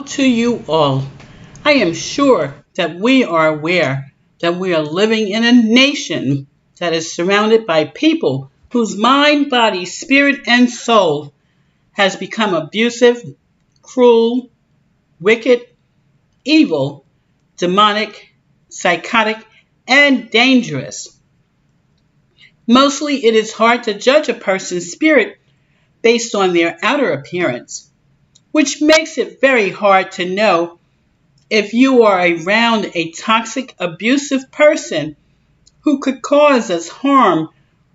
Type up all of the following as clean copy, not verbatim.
to you all. I am sure that we are aware that we are living in a nation that is surrounded by people whose mind, body, spirit, and soul has become abusive, cruel, wicked, evil, demonic, psychotic, and dangerous. Mostly it is hard to judge a person's spirit based on their outer appearance, which makes it very hard to know if you are around a toxic, abusive person who could cause us harm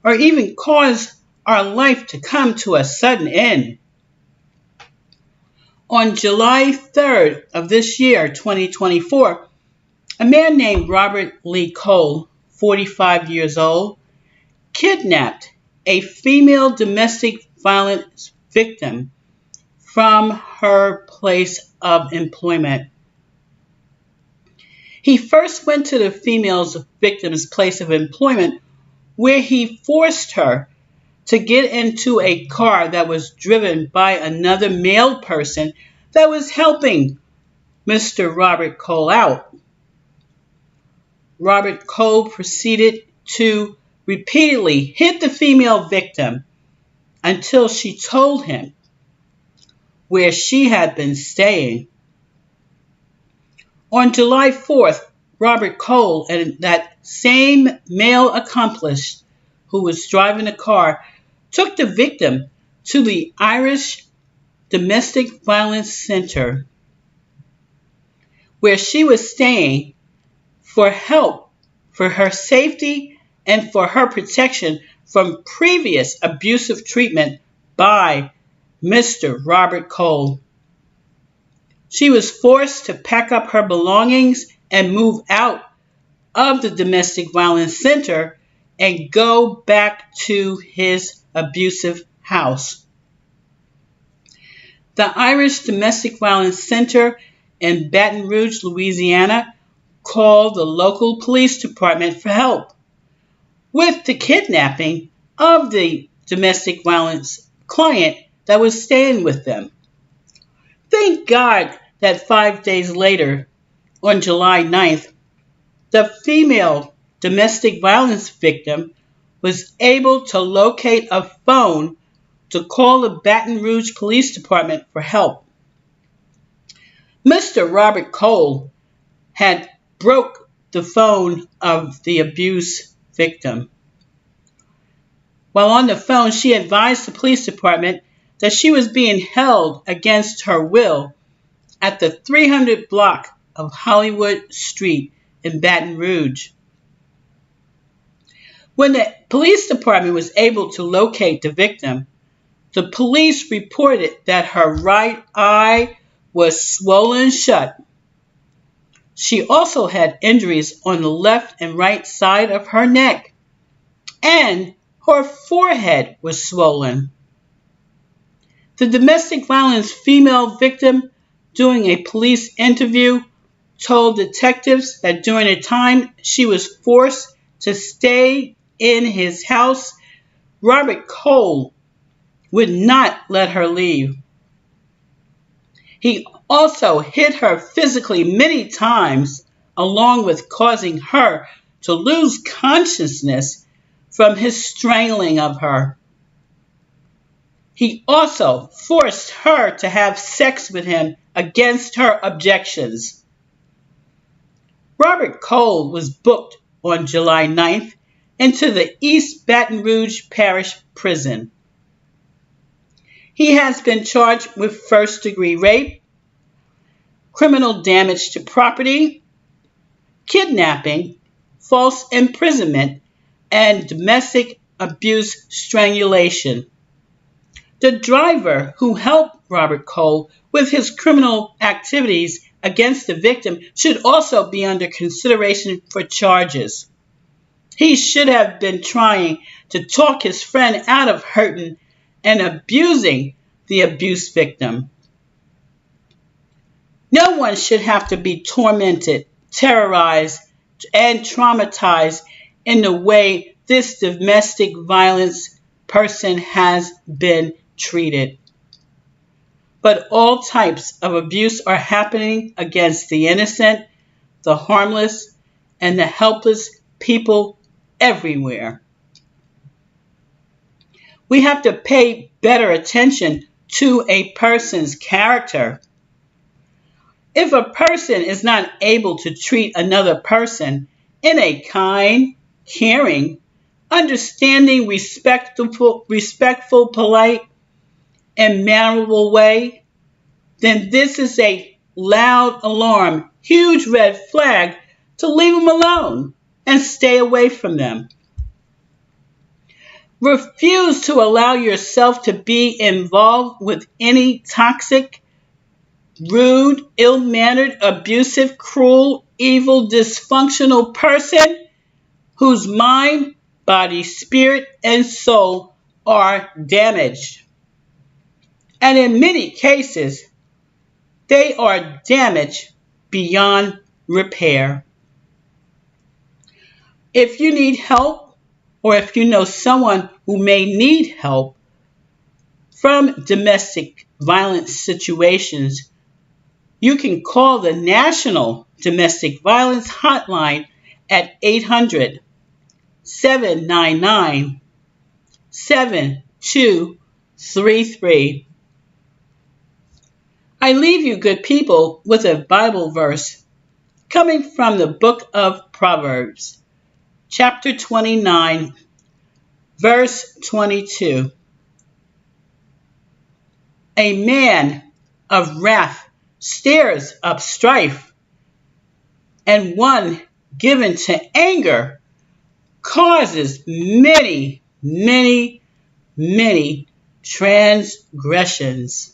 or even cause our life to come to a sudden end. On July 3rd of this year, 2024, a man named Robert Lee Cole, 45 years old, kidnapped a female domestic violence victim from her place of employment. He first went to the female victim's place of employment, where he forced her to get into a car that was driven by another male person that was helping Mr. Robert Cole out. Robert Cole proceeded to repeatedly hit the female victim until she told him where she had been staying. On July 4th, Robert Cole and that same male accomplice who was driving the car took the victim to the Irish Domestic Violence Center, where she was staying, for help for her safety and for her protection from previous abusive treatment by Mr. Robert Cole. She was forced to pack up her belongings and move out of the domestic violence center and go back to his abusive house. The Irish Domestic Violence Center in Baton Rouge, Louisiana, called the local police department for help with the kidnapping of the domestic violence client that was staying with them. Thank God that 5 days later, on July 9th, the female domestic violence victim was able to locate a phone to call the Baton Rouge Police Department for help. Mr. Robert Cole had broke the phone of the abuse victim. While on the phone, she advised the police department that she was being held against her will at the 300 block of Hollywood Street in Baton Rouge. When the police department was able to locate the victim, the police reported that her right eye was swollen shut. She also had injuries on the left and right side of her neck, and her forehead was swollen. The domestic violence female victim, during a police interview, told detectives that during the time she was forced to stay in his house, Robert Cole would not let her leave. He also hit her physically many times, along with causing her to lose consciousness from his strangling of her. He also forced her to have sex with him against her objections. Robert Cole was booked on July 9th into the East Baton Rouge Parish Prison. He has been charged with first-degree rape, criminal damage to property, kidnapping, false imprisonment, and domestic abuse strangulation. The driver who helped Robert Cole with his criminal activities against the victim should also be under consideration for charges. He should have been trying to talk his friend out of hurting and abusing the abuse victim. No one should have to be tormented, terrorized, and traumatized in the way this domestic violence person has been treated. but all types of abuse are happening against the innocent, the harmless, and the helpless people everywhere. We have to pay better attention to a person's character. If a person is not able to treat another person in a kind, caring, understanding, respectful, polite, and mannerable way, then this is a loud alarm, huge red flag to leave them alone and stay away from them. Refuse to allow yourself to be involved with any toxic, rude, ill-mannered, abusive, cruel, evil, dysfunctional person whose mind, body, spirit, and soul are damaged. And in many cases, they are damaged beyond repair. If you need help, or if you know someone who may need help from domestic violence situations, you can call the National Domestic Violence Hotline at 800-799-7233. I leave you, good people, with a Bible verse coming from the book of Proverbs, chapter 29, verse 22. A man of wrath stirs up strife, and one given to anger causes many, many, many transgressions.